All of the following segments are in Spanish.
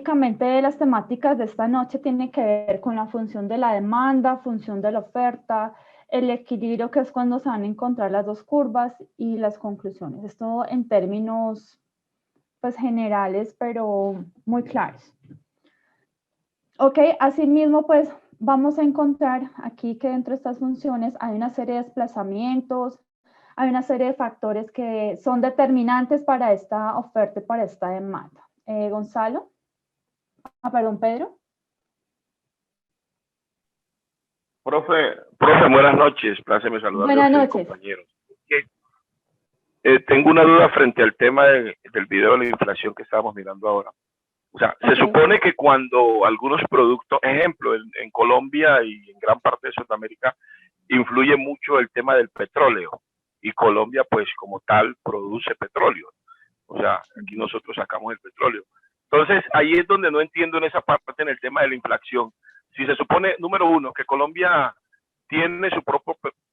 básicamente las temáticas de esta noche tienen que ver con la función de la demanda, función de la oferta, el equilibrio, que es cuando se van a encontrar las dos curvas, y las conclusiones. Esto en términos pues generales, pero muy claros. Ok, asimismo pues vamos a encontrar aquí que dentro de estas funciones hay una serie de desplazamientos, hay una serie de factores que son determinantes para esta oferta y para esta demanda. Gonzalo. Perdón, Pedro. Profe, buenas noches, pláceme saludarle a Buenas usted y noches. compañeros. Tengo una duda frente al tema del video de la inflación que estábamos mirando ahora. O sea, se supone que cuando algunos productos, ejemplo, en Colombia y en gran parte de Sudamérica, influye mucho el tema del petróleo. Y Colombia, pues, como tal, produce petróleo. O sea, aquí nosotros sacamos el petróleo. Entonces, ahí es donde no entiendo en esa parte, en el tema de la inflación. Si se supone, número uno, que Colombia tiene su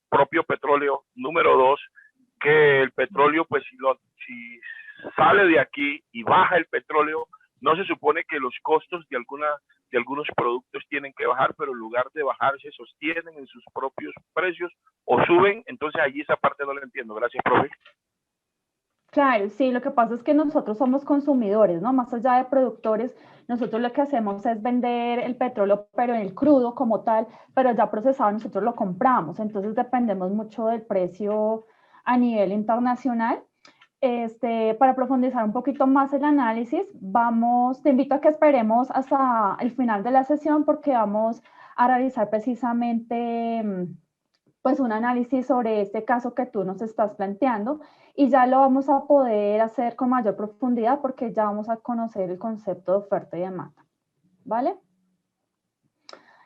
propio petróleo, número dos, que el petróleo, pues si sale de aquí y baja el petróleo, no se supone que los costos de algunos productos tienen que bajar, pero en lugar de bajar se sostienen en sus propios precios o suben. Entonces allí esa parte no la entiendo. Gracias, profe. Claro, sí, lo que pasa es que nosotros somos consumidores, ¿no? Más allá de productores, nosotros lo que hacemos es vender el petróleo, pero en el crudo como tal, pero ya procesado nosotros lo compramos, entonces dependemos mucho del precio a nivel internacional. Para profundizar un poquito más el análisis, te invito a que esperemos hasta el final de la sesión, porque vamos a realizar precisamente pues un análisis sobre este caso que tú nos estás planteando, y ya lo vamos a poder hacer con mayor profundidad porque ya vamos a conocer el concepto de oferta y demanda. ¿Vale?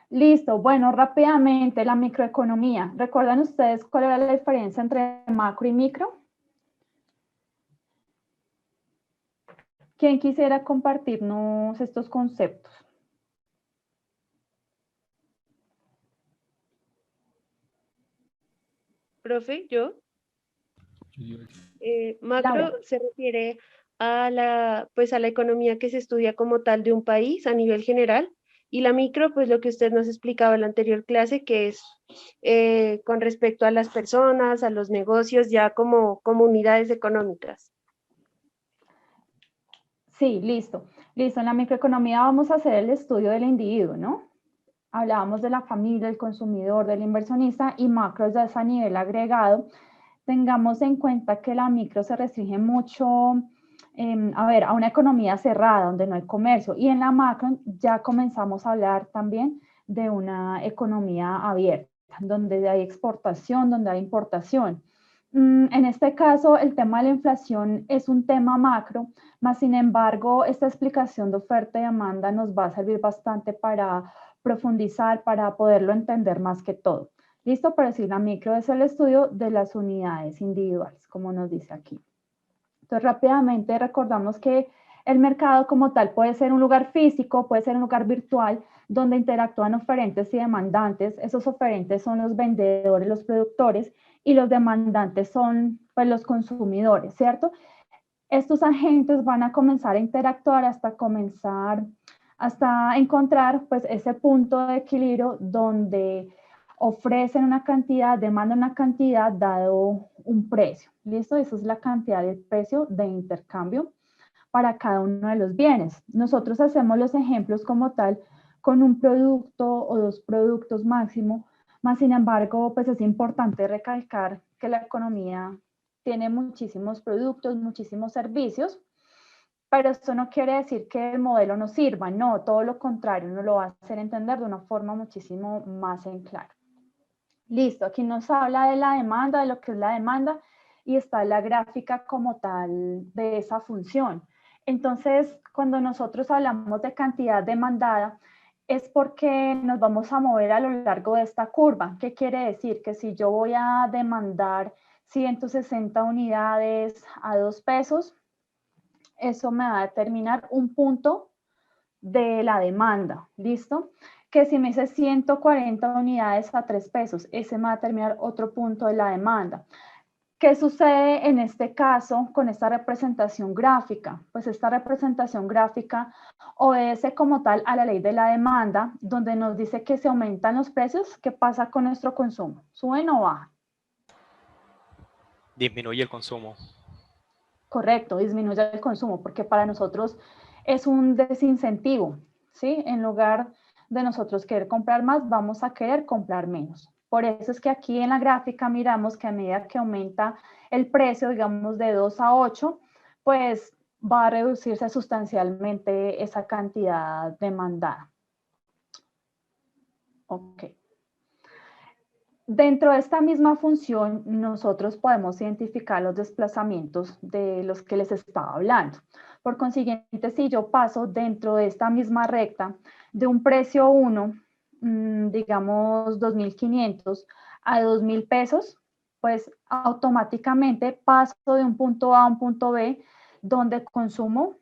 Listo. Bueno, rápidamente, la microeconomía. ¿Recuerdan ustedes cuál era la diferencia entre macro y micro? ¿Quién quisiera compartirnos estos conceptos? Profe, yo. Macro Laura. se refiere pues a la economía que se estudia como tal de un país a nivel general, y la micro, pues lo que usted nos explicaba en la anterior clase, que es con respecto a las personas, a los negocios, ya como unidades económicas. Sí, listo. Listo, en la microeconomía vamos a hacer el estudio del individuo, ¿no? Hablábamos de la familia, el consumidor, del inversionista, y macro ya es a nivel agregado. Tengamos en cuenta que la micro se restringe mucho, a una economía cerrada donde no hay comercio, y en la macro ya comenzamos a hablar también de una economía abierta, donde hay exportación, donde hay importación. En este caso, el tema de la inflación es un tema macro, mas sin embargo, esta explicación de oferta y demanda nos va a servir bastante para profundizar, para poderlo entender más que todo. ¿Listo? Por decir, la micro es el estudio de las unidades individuales, como nos dice aquí. Entonces, rápidamente recordamos que el mercado como tal puede ser un lugar físico, puede ser un lugar virtual, donde interactúan oferentes y demandantes. Esos oferentes son los vendedores, los productores, y los demandantes son pues los consumidores, ¿cierto? Estos agentes van a comenzar a interactuar hasta encontrar pues ese punto de equilibrio donde ofrecen una cantidad, demandan una cantidad dado un precio. ¿Listo? Esa es la cantidad de precio de intercambio para cada uno de los bienes. Nosotros hacemos los ejemplos como tal con un producto o dos productos máximo, más sin embargo, pues es importante recalcar que la economía tiene muchísimos productos, muchísimos servicios, pero esto no quiere decir que el modelo no sirva, no, todo lo contrario, nos lo va a hacer entender de una forma muchísimo más en claro. Listo, aquí nos habla de la demanda, de lo que es la demanda, y está la gráfica como tal de esa función. Entonces, cuando nosotros hablamos de cantidad demandada, es porque nos vamos a mover a lo largo de esta curva. ¿Qué quiere decir? Que si yo voy a demandar 160 unidades a 2 pesos, eso me va a determinar un punto de la demanda, ¿listo? Que si me dice 140 unidades a 3 pesos, ese me va a determinar otro punto de la demanda. ¿Qué sucede en este caso con esta representación gráfica? Pues esta representación gráfica obedece como tal a la ley de la demanda, donde nos dice que si aumentan los precios, ¿qué pasa con nuestro consumo? ¿Suben o bajan? Disminuye el consumo. Correcto, disminuye el consumo, porque para nosotros es un desincentivo, ¿sí? En lugar de nosotros querer comprar más, vamos a querer comprar menos. Por eso es que aquí en la gráfica miramos que a medida que aumenta el precio, digamos de 2 a 8, pues va a reducirse sustancialmente esa cantidad demandada. Ok. Dentro de esta misma función, nosotros podemos identificar los desplazamientos de los que les estaba hablando. Por consiguiente, si yo paso dentro de esta misma recta de un precio 1, digamos 2.500 a 2.000 pesos, pues automáticamente paso de un punto A a un punto B donde consumo,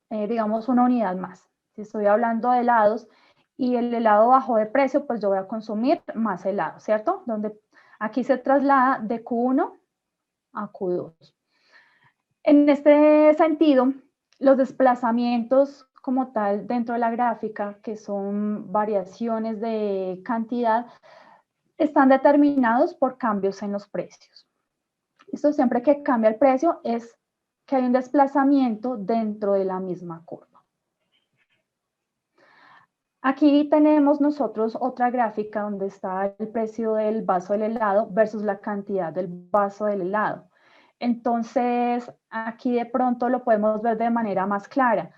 digamos, una unidad más. Si estoy hablando de helados, y el helado bajó de precio, pues yo voy a consumir más helado, ¿cierto? Donde aquí se traslada de Q1 a Q2. En este sentido, los desplazamientos como tal dentro de la gráfica, que son variaciones de cantidad, están determinados por cambios en los precios. Esto siempre que cambia el precio es que hay un desplazamiento dentro de la misma curva. Aquí tenemos nosotros otra gráfica donde está el precio del vaso del helado versus la cantidad del vaso del helado. Entonces, aquí de pronto lo podemos ver de manera más clara.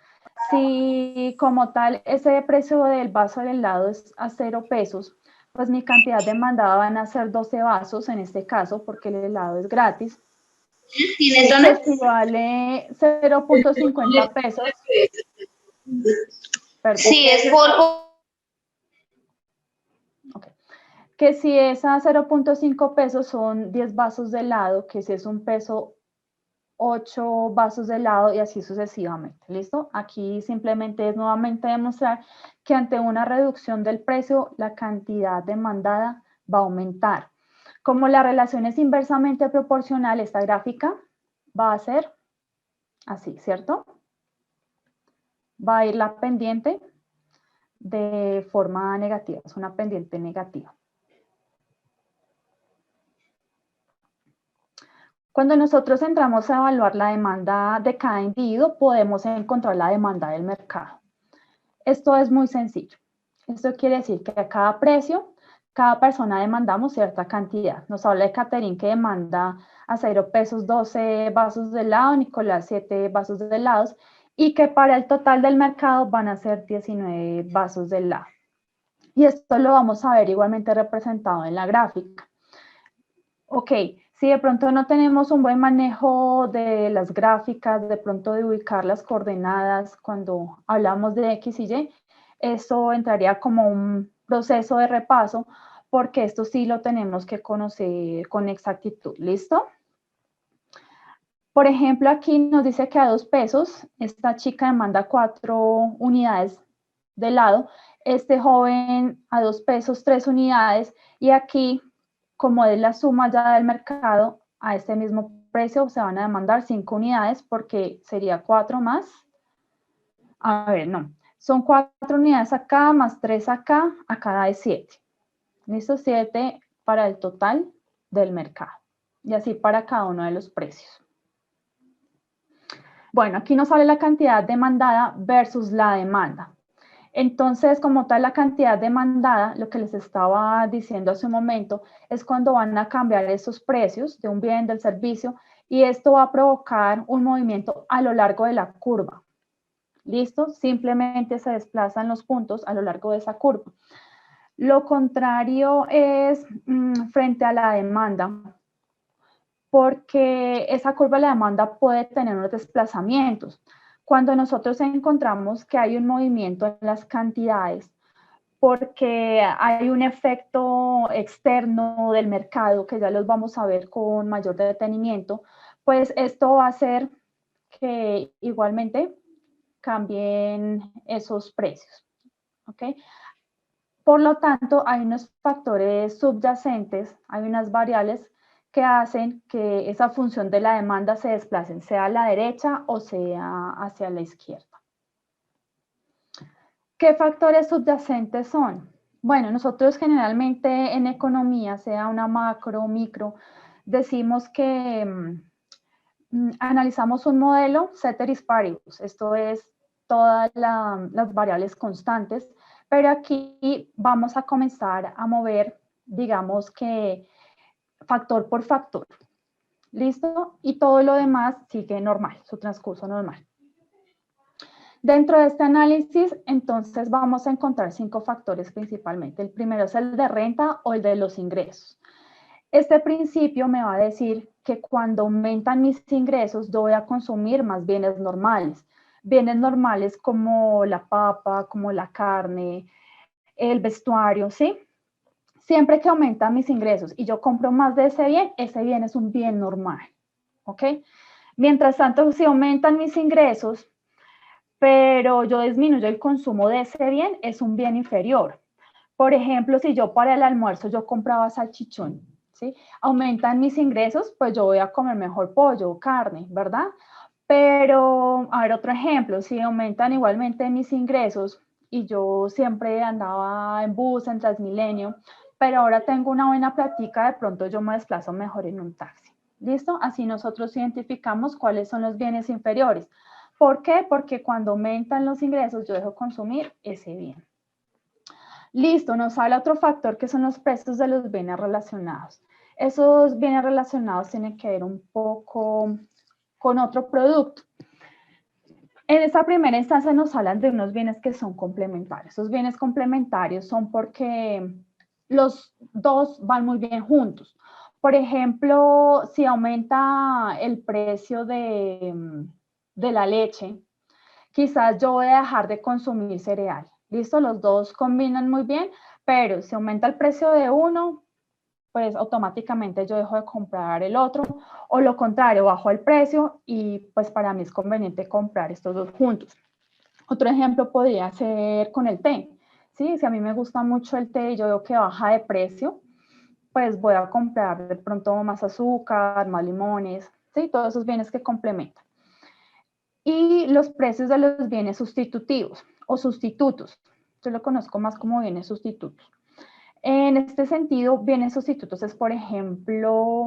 Si como tal ese precio del vaso del helado es a 0 pesos, pues mi cantidad demandada van a ser 12 vasos en este caso, porque el helado es gratis. Esto equivale 0.50 pesos. Perdón. Sí, es polvo. Okay. Que si es a 0.5 pesos son 10 vasos de helado, que si es un peso, 8 vasos de helado y así sucesivamente. ¿Listo? Aquí simplemente es nuevamente demostrar que ante una reducción del precio, la cantidad demandada va a aumentar. Como la relación es inversamente proporcional, esta gráfica va a ser así, ¿cierto? Va a ir la pendiente de forma negativa, es una pendiente negativa. Cuando nosotros entramos a evaluar la demanda de cada individuo, podemos encontrar la demanda del mercado. Esto es muy sencillo. Esto quiere decir que a cada precio, cada persona demandamos cierta cantidad. Nos habla de Caterín que demanda a 0 pesos 12 vasos de helado, Nicolás 7 vasos de helados, y que para el total del mercado van a ser 19 vasos de helado. Y esto lo vamos a ver igualmente representado en la gráfica. Ok, si de pronto no tenemos un buen manejo de las gráficas, de pronto de ubicar las coordenadas cuando hablamos de X y Y, eso entraría como un proceso de repaso, porque esto sí lo tenemos que conocer con exactitud. ¿Listo? Por ejemplo, aquí nos dice que a 2 pesos, esta chica demanda 4 unidades de helado, este joven a 2 pesos 3 unidades, y aquí, como es la suma ya del mercado, a este mismo precio se van a demandar 5 unidades porque sería 4 más, a ver, no, son 4 unidades acá más 3 acá da de 7. ¿Listo? 7 para el total del mercado. Y así para cada uno de los precios. Bueno, aquí nos sale la cantidad demandada versus la demanda. Entonces, como tal, la cantidad demandada, lo que les estaba diciendo hace un momento, es cuando van a cambiar esos precios de un bien, del servicio, y esto va a provocar un movimiento a lo largo de la curva. ¿Listo? Simplemente se desplazan los puntos a lo largo de esa curva. Lo contrario es frente a la demanda, porque esa curva de la demanda puede tener unos desplazamientos. Cuando nosotros encontramos que hay un movimiento en las cantidades, porque hay un efecto externo del mercado, que ya los vamos a ver con mayor detenimiento, pues esto va a hacer que igualmente cambien esos precios. ¿Ok? Por lo tanto, hay unos factores subyacentes, hay unas variables que hacen que esa función de la demanda se desplacen, sea a la derecha o sea hacia la izquierda. ¿Qué factores subyacentes son? Bueno, nosotros generalmente en economía, sea una macro o micro, decimos que analizamos un modelo ceteris paribus, esto es todas las variables constantes, pero aquí vamos a comenzar a mover, digamos que factor por factor, ¿listo? Y todo lo demás sigue normal, su transcurso normal. Dentro de este análisis, entonces, vamos a encontrar 5 factores principalmente. El primero es el de renta o el de los ingresos. Este principio me va a decir que cuando aumentan mis ingresos, yo voy a consumir más bienes normales. Bienes normales como la papa, como la carne, el vestuario, ¿sí? Siempre que aumentan mis ingresos y yo compro más de ese bien es un bien normal, ¿ok? Mientras tanto, si aumentan mis ingresos, pero yo disminuyo el consumo de ese bien, es un bien inferior. Por ejemplo, si yo para el almuerzo yo compraba salchichón, ¿sí? Aumentan mis ingresos, pues yo voy a comer mejor pollo o carne, ¿verdad? Pero, a ver, otro ejemplo, si aumentan igualmente mis ingresos y yo siempre andaba en bus, en Transmilenio, pero ahora tengo una buena plática, de pronto yo me desplazo mejor en un taxi. ¿Listo? Así nosotros identificamos cuáles son los bienes inferiores. ¿Por qué? Porque cuando aumentan los ingresos yo dejo consumir ese bien. Listo, nos habla otro factor que son los precios de los bienes relacionados. Esos bienes relacionados tienen que ver un poco con otro producto. En esta primera instancia nos hablan de unos bienes que son complementarios. Esos bienes complementarios son porque los dos van muy bien juntos. Por ejemplo, si aumenta el precio de la leche, quizás yo voy a dejar de consumir cereal. ¿Listo? Los dos combinan muy bien, pero si aumenta el precio de uno, pues automáticamente yo dejo de comprar el otro, o lo contrario, bajo el precio y pues para mí es conveniente comprar estos dos juntos. Otro ejemplo podría ser con el té, ¿sí? Si a mí me gusta mucho el té y yo veo que baja de precio, pues voy a comprar de pronto más azúcar, más limones, ¿sí? Todos esos bienes que complementan. Y los precios de los bienes sustitutivos o sustitutos. Yo lo conozco más como bienes sustitutos. En este sentido, bienes sustitutos es, por ejemplo,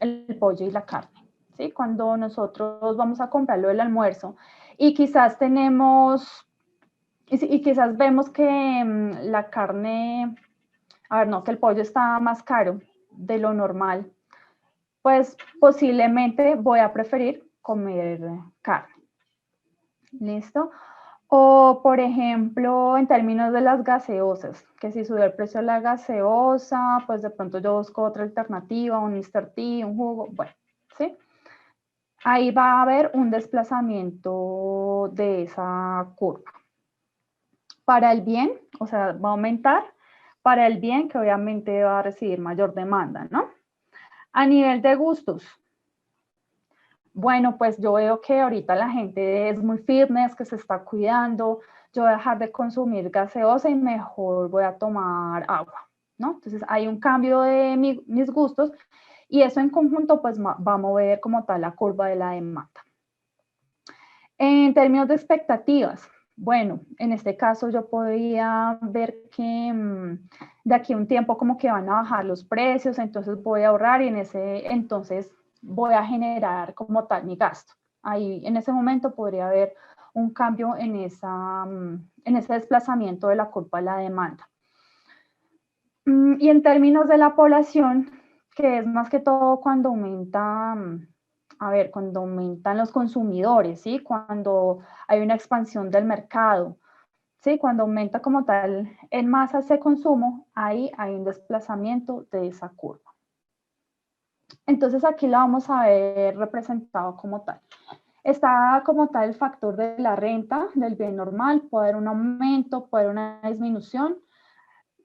el pollo y la carne. ¿Sí? Cuando nosotros vamos a comprarlo del almuerzo y quizás tenemos, y quizás vemos que la carne, a ver, no, que el pollo está más caro de lo normal, pues posiblemente voy a preferir comer carne. ¿Listo? O, por ejemplo, en términos de las gaseosas, que si sube el precio de la gaseosa, pues de pronto yo busco otra alternativa, un Mr. Tea, un jugo, bueno, ¿sí? Ahí va a haber un desplazamiento de esa curva. Para el bien, o sea, va a aumentar, para el bien que obviamente va a recibir mayor demanda, ¿no? A nivel de gustos, bueno, pues yo veo que ahorita la gente es muy fitness, que se está cuidando, yo voy a dejar de consumir gaseosa y mejor voy a tomar agua, ¿no? Entonces hay un cambio de mis gustos y eso en conjunto pues va a mover como tal la curva de la demanda. En términos de expectativas, bueno, en este caso yo podría ver que de aquí a un tiempo como que van a bajar los precios, entonces voy a ahorrar y en ese entonces voy a generar como tal mi gasto. Ahí en ese momento podría haber un cambio en ese desplazamiento de la curva de la demanda. Y en términos de la población, que es más que todo cuando aumenta, a ver, cuando aumentan los consumidores, ¿sí? Cuando hay una expansión del mercado, ¿sí? Cuando aumenta como tal en masa ese consumo, ahí hay un desplazamiento de esa curva. Entonces aquí la vamos a ver representado como tal. Está como tal el factor de la renta del bien normal, puede haber un aumento, puede haber una disminución,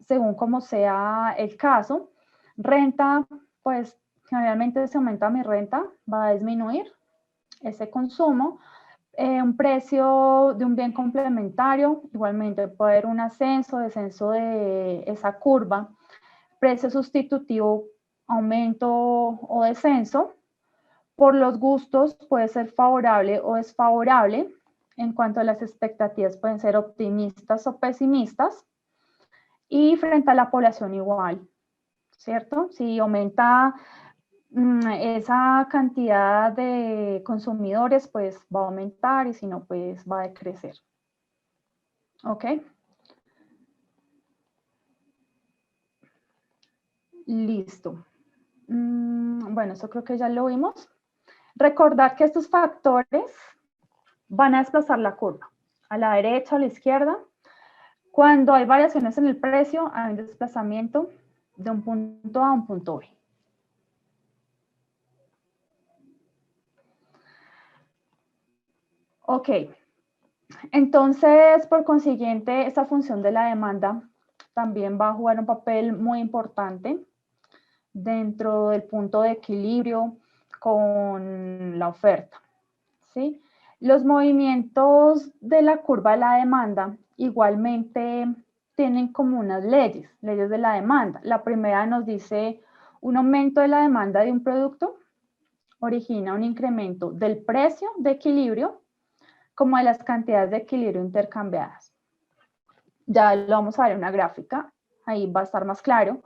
según como sea el caso. Renta, pues generalmente si aumenta mi renta, va a disminuir ese consumo. Un precio de un bien complementario, igualmente puede haber un ascenso, descenso de esa curva. Precio sustitutivo aumento o descenso. Por los gustos puede ser favorable o desfavorable. En cuanto a las expectativas pueden ser optimistas o pesimistas. Y frente a la población igual, ¿cierto? Si aumenta esa cantidad de consumidores, pues va a aumentar y si no, pues va a decrecer. ¿Ok? Listo. Bueno, eso creo que ya lo vimos. Recordar que estos factores van a desplazar la curva a la derecha o a la izquierda. Cuando hay variaciones en el precio, hay un desplazamiento de un punto A a un punto B. Ok, entonces, por consiguiente, esta función de la demanda también va a jugar un papel muy importante dentro del punto de equilibrio con la oferta, ¿sí? Los movimientos de la curva de la demanda igualmente tienen como unas leyes de la demanda. La primera nos dice un aumento de la demanda de un producto origina un incremento del precio de equilibrio como de las cantidades de equilibrio intercambiadas. Ya lo vamos a ver en una gráfica, ahí va a estar más claro.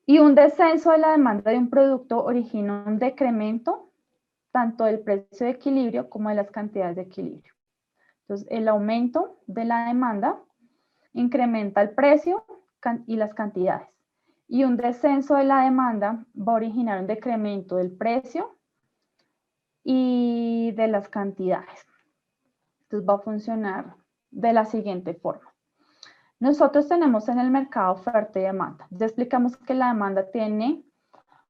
Y un descenso de la demanda de un producto origina un decremento tanto del precio de equilibrio como de las cantidades de equilibrio. Entonces, el aumento de la demanda incrementa el precio y las cantidades. Y un descenso de la demanda va a originar un decremento del precio y de las cantidades. Entonces, va a funcionar de la siguiente forma. Nosotros tenemos en el mercado oferta y demanda. Ya explicamos que la demanda tiene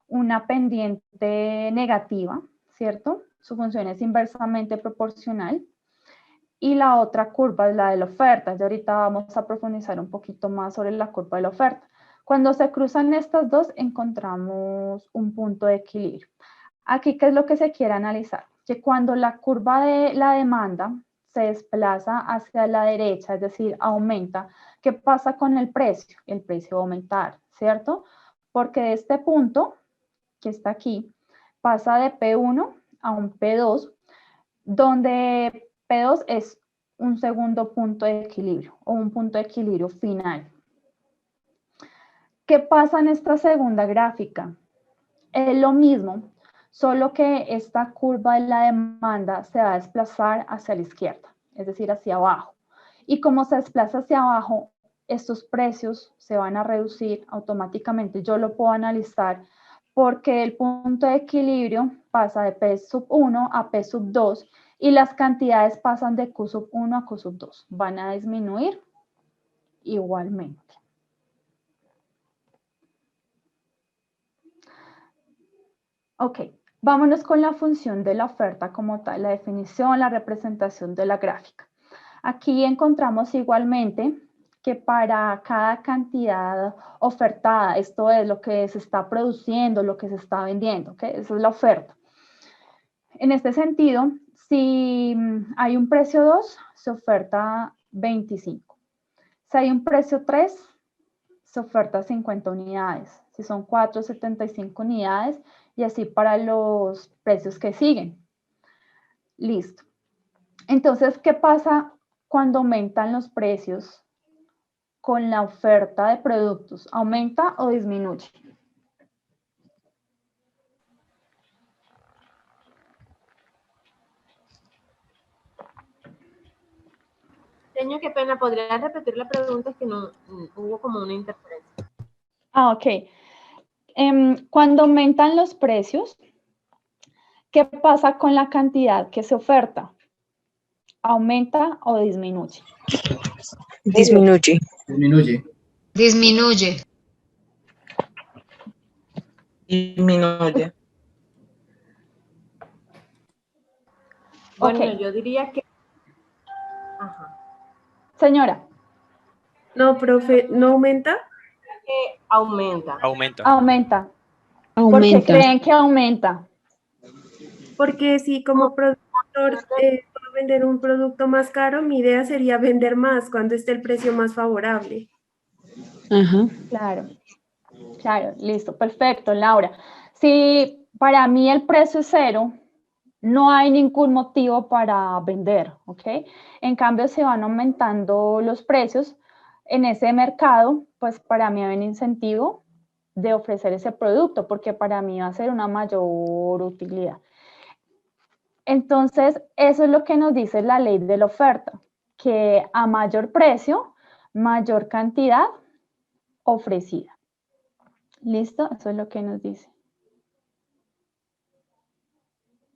una pendiente negativa, ¿cierto? Su función es inversamente proporcional. Y la otra curva es la de la oferta. Ya ahorita vamos a profundizar un poquito más sobre la curva de la oferta. Cuando se cruzan estas dos, encontramos un punto de equilibrio. Aquí, ¿qué es lo que se quiere analizar? Que cuando la curva de la demanda se desplaza hacia la derecha, es decir, aumenta, ¿qué pasa con el precio? El precio va a aumentar, ¿cierto? Porque de este punto, que está aquí, pasa de P1 a un P2, donde P2 es un segundo punto de equilibrio o un punto de equilibrio final. ¿Qué pasa en esta segunda gráfica? Es lo mismo, solo que esta curva de la demanda se va a desplazar hacia la izquierda, es decir, hacia abajo. Y como se desplaza hacia abajo, estos precios se van a reducir automáticamente. Yo lo puedo analizar porque el punto de equilibrio pasa de P sub 1 a P sub 2 y las cantidades pasan de Q sub 1 a Q sub 2. Van a disminuir igualmente. Ok, vámonos con la función de la oferta como tal, la definición, la representación de la gráfica. Aquí encontramos igualmente que para cada cantidad ofertada, esto es lo que se está produciendo, lo que se está vendiendo, ¿ok? Esa es la oferta. En este sentido, si hay un precio 2, se oferta 25. Si hay un precio 3, se oferta 50 unidades. Si son 4, 75 unidades y así para los precios que siguen. Listo. Entonces, ¿qué pasa cuando aumentan los precios con la oferta de productos? ¿Aumenta o disminuye? Señor, qué pena, ¿podría repetir la pregunta? Es que no hubo como una interferencia. Ok. Cuando aumentan los precios, ¿qué pasa con la cantidad que se oferta? ¿Aumenta o disminuye? Disminuye. Disminuye. Disminuye. Disminuye. Bueno, Ok. yo diría que... Ajá. Señora. No, profe, ¿no aumenta? Aumenta. Aumenta. Aumenta. ¿Por qué Aumenta. creen que aumenta? Porque si como productor puedo vender un producto más caro, mi idea sería vender más cuando esté el precio más favorable. Ajá. Claro. Claro, listo, perfecto, Laura. Si para mí el precio es 0, no hay ningún motivo para vender, ¿ok? En cambio, si van aumentando los precios en ese mercado, pues para mí hay un incentivo de ofrecer ese producto, porque para mí va a ser una mayor utilidad. Entonces, eso es lo que nos dice la ley de la oferta, que a mayor precio, mayor cantidad ofrecida. ¿Listo? Eso es lo que nos dice.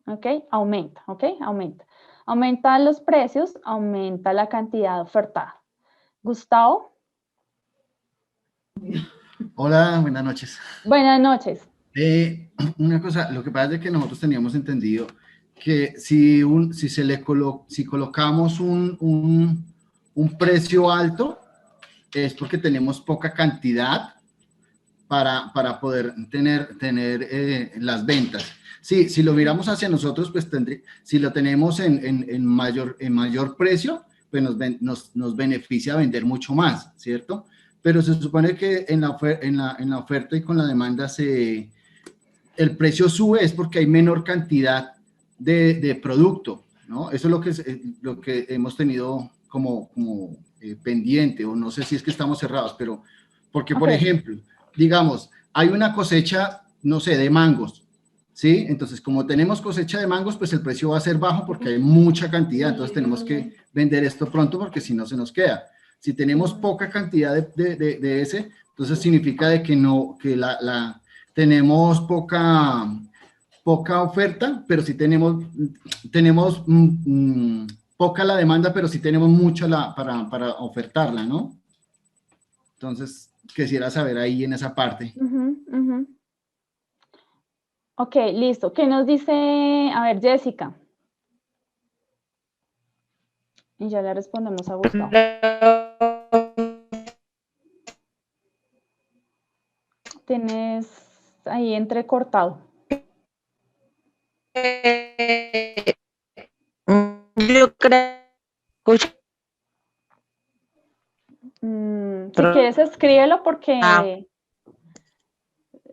¿Ok? Aumenta, ¿ok? Aumenta. Aumentan los precios, aumenta la cantidad ofertada. Gustavo. Hola, buenas noches. Buenas noches. Una cosa, lo que pasa es que nosotros teníamos entendido que si colocamos un precio alto, es porque tenemos poca cantidad para poder tener las ventas. Sí, si lo miramos hacia nosotros, pues si lo tenemos en mayor precio, pues nos beneficia vender mucho más, ¿cierto? Pero se supone que en la oferta y con la demanda el precio sube es porque hay menor cantidad de producto, ¿no? Eso es lo que hemos tenido como pendiente, o no sé si es que estamos cerrados, pero porque, por ejemplo, digamos, hay una cosecha, no sé, de mangos, ¿sí? Entonces, como tenemos cosecha de mangos, pues el precio va a ser bajo porque hay mucha cantidad, entonces tenemos que vender esto pronto porque si no se nos queda. Si tenemos poca cantidad de ese, entonces significa de que tenemos poca oferta, pero sí tenemos poca la demanda, pero sí tenemos mucha para ofertarla, ¿no? Entonces, quisiera saber ahí en esa parte. Ok, listo. ¿Qué nos dice, a ver, Jessica? Y ya le respondemos a Gustavo. Tienes ahí entrecortado. Yo creo. Si quieres, escríbelo porque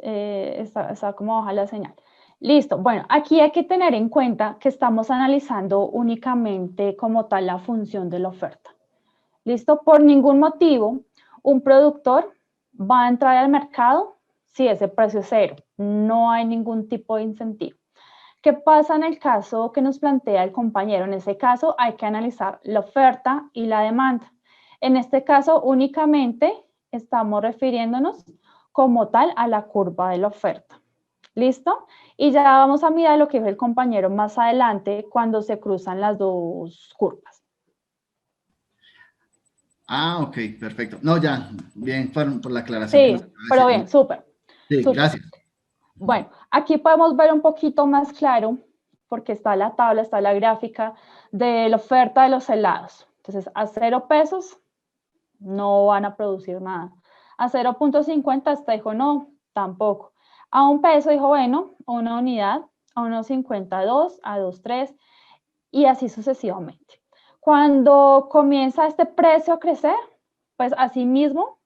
está como baja la señal. Listo. Bueno, aquí hay que tener en cuenta que estamos analizando únicamente como tal la función de la oferta. ¿Listo? Por ningún motivo, un productor va a entrar al mercado si ese precio es 0. No hay ningún tipo de incentivo. ¿Qué pasa en el caso que nos plantea el compañero? En ese caso hay que analizar la oferta y la demanda. En este caso únicamente estamos refiriéndonos como tal a la curva de la oferta. ¿Listo? Y ya vamos a mirar lo que dijo el compañero más adelante cuando se cruzan las dos curvas. Ah, ok, perfecto. No, ya, bien por la aclaración. Sí, pero bien, súper. Sí, súper. gracias. Bueno, aquí podemos ver un poquito más claro, porque está la tabla, está la gráfica de la oferta de los helados. Entonces, a 0 pesos no van a producir nada. A 0.50 hasta dijo no, tampoco. A 1 peso dijo bueno, una unidad, a 1.52, a 2.3 y así sucesivamente. Cuando comienza este precio a crecer, pues así mismo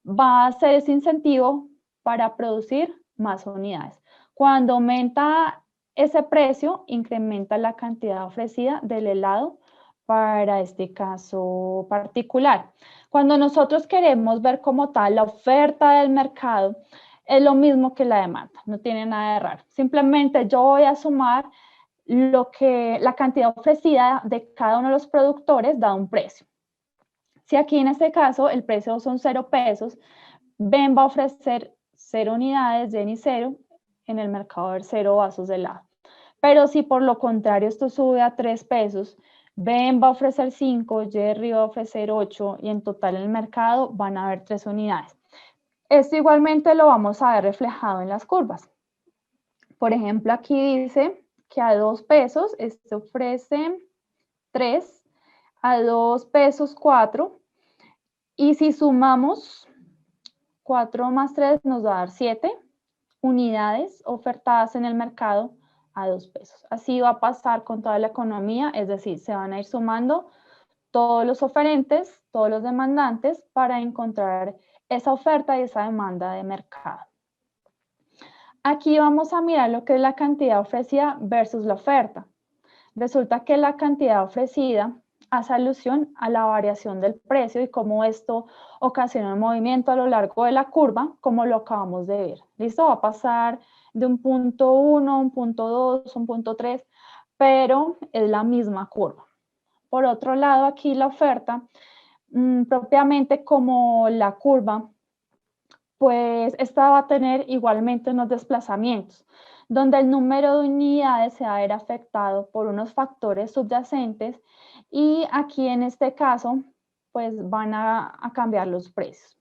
va a ser ese incentivo para producir más unidades. Cuando aumenta ese precio, incrementa la cantidad ofrecida del helado para este caso particular. Cuando nosotros queremos ver como tal la oferta del mercado, es lo mismo que la demanda, no tiene nada de raro. Simplemente yo voy a sumar la cantidad ofrecida de cada uno de los productores da un precio. Si aquí en este caso el precio son 0 pesos, Ben va a ofrecer 0 unidades, Jenny 0, en el mercado va a haber 0 vasos de helado. Pero si por lo contrario esto sube a 3 pesos, Ben va a ofrecer 5, Jerry va a ofrecer 8 y en total en el mercado van a haber 3 unidades. Esto igualmente lo vamos a ver reflejado en las curvas. Por ejemplo, aquí dice que a 2 pesos este ofrece 3, a 2 pesos 4 y si sumamos 4 más 3 nos va a dar 7 unidades ofertadas en el mercado a 2 pesos. Así va a pasar con toda la economía, es decir, se van a ir sumando todos los oferentes, todos los demandantes para encontrar esa oferta y esa demanda de mercado. Aquí vamos a mirar lo que es la cantidad ofrecida versus la oferta. Resulta que la cantidad ofrecida hace alusión a la variación del precio y cómo esto ocasiona un movimiento a lo largo de la curva, como lo acabamos de ver. ¿Listo? Va a pasar de un punto 1, un punto 2, un punto 3, pero es la misma curva. Por otro lado, aquí la oferta, propiamente como la curva, pues esta va a tener igualmente unos desplazamientos, donde el número de unidades se va a ver afectado por unos factores subyacentes y aquí en este caso, pues van a cambiar los precios.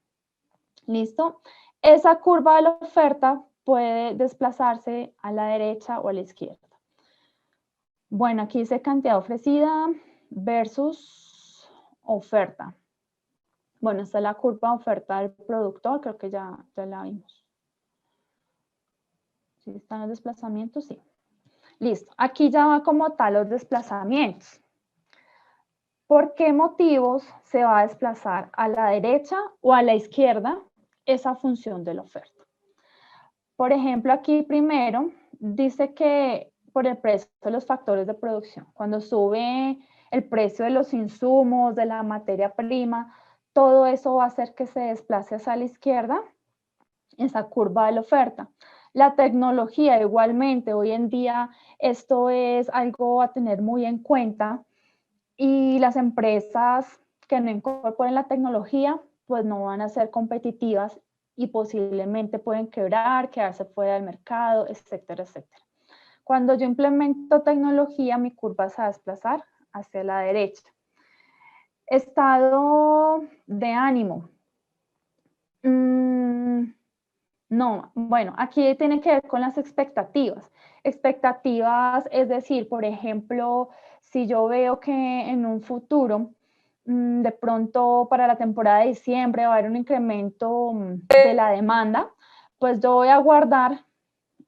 ¿Listo? Esa curva de la oferta puede desplazarse a la derecha o a la izquierda. Bueno, aquí dice cantidad ofrecida versus oferta. Bueno, esta es la curva de oferta del productor, creo que ya la vimos. ¿Sí están los desplazamientos? Sí. Listo. Aquí ya va como tal los desplazamientos. ¿Por qué motivos se va a desplazar a la derecha o a la izquierda esa función de la oferta? Por ejemplo, aquí primero dice que por el precio de los factores de producción. Cuando sube el precio de los insumos, de la materia prima, todo eso va a hacer que se desplace hacia la izquierda, esa curva de la oferta. La tecnología igualmente, hoy en día esto es algo a tener muy en cuenta y las empresas que no incorporen la tecnología pues no van a ser competitivas y posiblemente pueden quebrar, quedarse fuera del mercado, etcétera, etcétera. Cuando yo implemento tecnología, mi curva se va a desplazar hacia la derecha. Estado de ánimo. No, bueno, aquí tiene que ver con las expectativas. Expectativas, es decir, por ejemplo, si yo veo que en un futuro, de pronto para la temporada de diciembre va a haber un incremento de la demanda, pues yo voy a guardar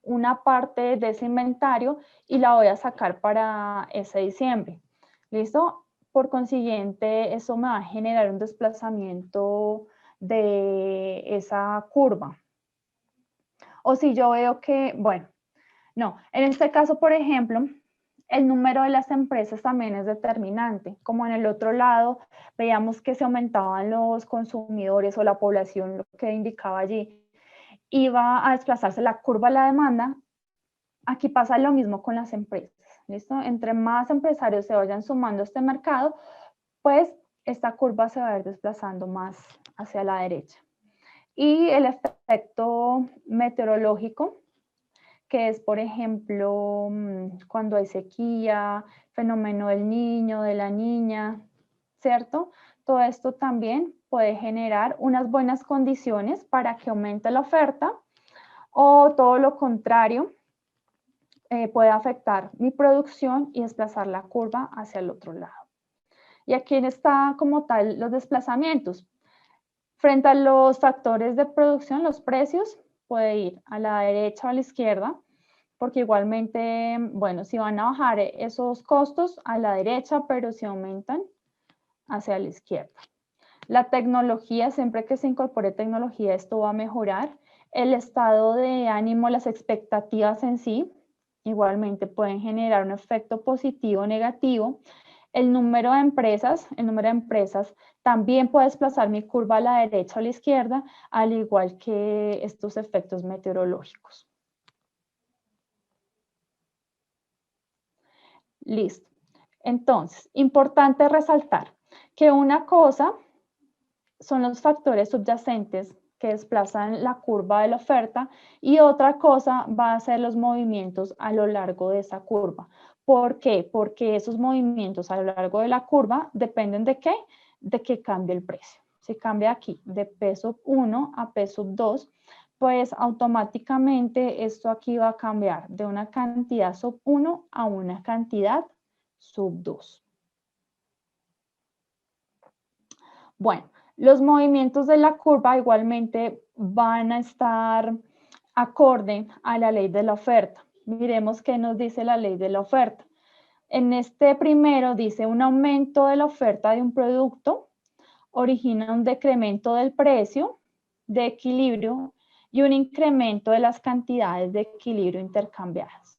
una parte de ese inventario y la voy a sacar para ese diciembre. ¿Listo? Por consiguiente, eso me va a generar un desplazamiento de esa curva. O si yo veo que, bueno, no, en este caso, por ejemplo, el número de las empresas también es determinante. Como en el otro lado, veíamos que se aumentaban los consumidores o la población, lo que indicaba allí, iba a desplazarse la curva de la demanda. Aquí pasa lo mismo con las empresas, ¿listo? Entre más empresarios se vayan sumando a este mercado, pues esta curva se va a ir desplazando más hacia la derecha. Y el efecto meteorológico, que es, por ejemplo, cuando hay sequía, fenómeno del niño, de la niña, ¿cierto? Todo esto también puede generar unas buenas condiciones para que aumente la oferta o todo lo contrario, puede afectar mi producción y desplazar la curva hacia el otro lado. Y aquí está como tal los desplazamientos. Frente a los factores de producción, los precios puede ir a la derecha o a la izquierda, porque igualmente, bueno, si van a bajar esos costos a la derecha, pero si aumentan hacia la izquierda. La tecnología, siempre que se incorpore tecnología, esto va a mejorar. El estado de ánimo, las expectativas en sí, igualmente pueden generar un efecto positivo o negativo. El número de empresas también puede desplazar mi curva a la derecha o a la izquierda, al igual que estos efectos meteorológicos. Listo. Entonces, importante resaltar que una cosa son los factores subyacentes que desplazan la curva de la oferta y otra cosa va a ser los movimientos a lo largo de esa curva. ¿Por qué? Porque esos movimientos a lo largo de la curva dependen de qué? De que cambie el precio. Si cambia aquí de P sub 1 a P sub 2, pues automáticamente esto aquí va a cambiar de una cantidad sub 1 a una cantidad sub 2. Bueno, los movimientos de la curva igualmente van a estar acorde a la ley de la oferta. Miremos qué nos dice la ley de la oferta. En este primero dice un aumento de la oferta de un producto origina un decremento del precio de equilibrio y un incremento de las cantidades de equilibrio intercambiadas.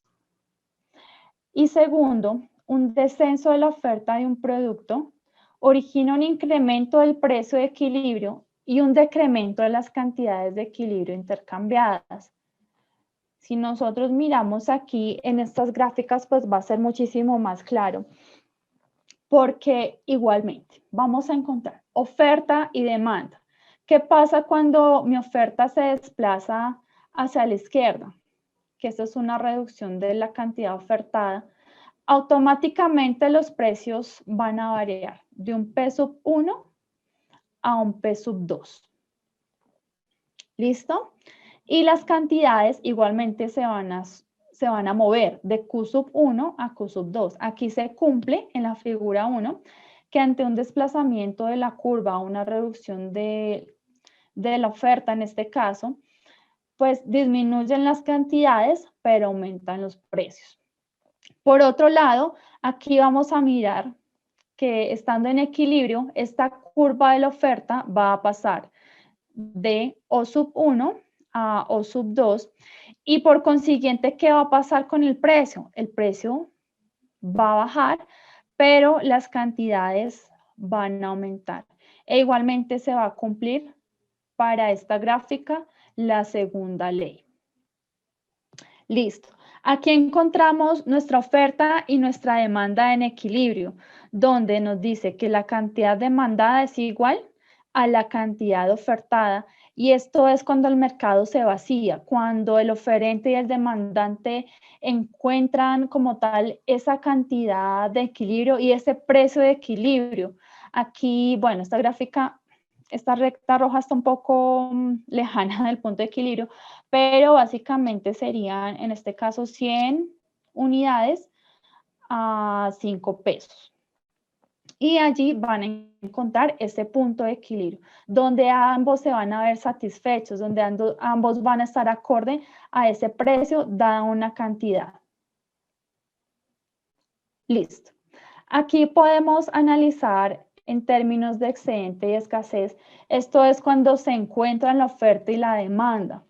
Y segundo, un descenso de la oferta de un producto origina un incremento del precio de equilibrio y un decremento de las cantidades de equilibrio intercambiadas. Si nosotros miramos aquí en estas gráficas, pues va a ser muchísimo más claro, porque igualmente vamos a encontrar oferta y demanda. ¿Qué pasa cuando mi oferta se desplaza hacia la izquierda? Que esto es una reducción de la cantidad ofertada. Automáticamente los precios van a variar de un P1 a un P2. ¿Listo? Y las cantidades igualmente se van a mover de Q1 a Q2. Aquí se cumple en la figura 1 que ante un desplazamiento de la curva, una reducción de la oferta en este caso, pues disminuyen las cantidades, pero aumentan los precios. Por otro lado, aquí vamos a mirar que estando en equilibrio, esta curva de la oferta va a pasar de O1 a O2 y por consiguiente, ¿qué va a pasar con el precio? El precio va a bajar, pero las cantidades van a aumentar. E igualmente se va a cumplir para esta gráfica la segunda ley. Listo. Aquí encontramos nuestra oferta y nuestra demanda en equilibrio, donde nos dice que la cantidad demandada es igual a la cantidad ofertada. Y esto es cuando el mercado se vacía, cuando el oferente y el demandante encuentran como tal esa cantidad de equilibrio y ese precio de equilibrio. Aquí, bueno, esta gráfica, esta recta roja está un poco lejana del punto de equilibrio, pero básicamente serían, en este caso, 100 unidades a 5 pesos. Y allí van a encontrar ese punto de equilibrio, donde ambos se van a ver satisfechos, donde ambos van a estar acorde a ese precio dada una cantidad. Listo. Aquí podemos analizar en términos de excedente y escasez. Esto es cuando se encuentran la oferta y la demanda.